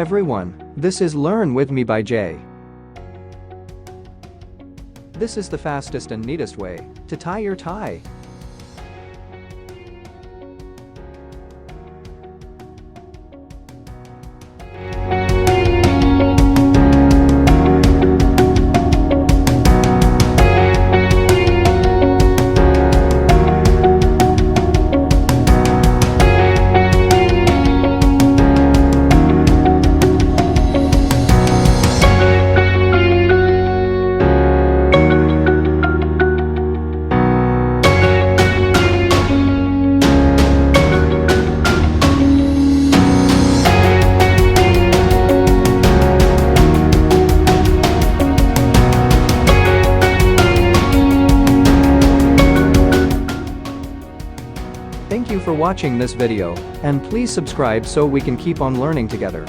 everyone, this is Learn With Me by Jay. This is the fastest and neatest way to tie your tie. Thank you for watching this video, and please subscribe so we can keep on learning together.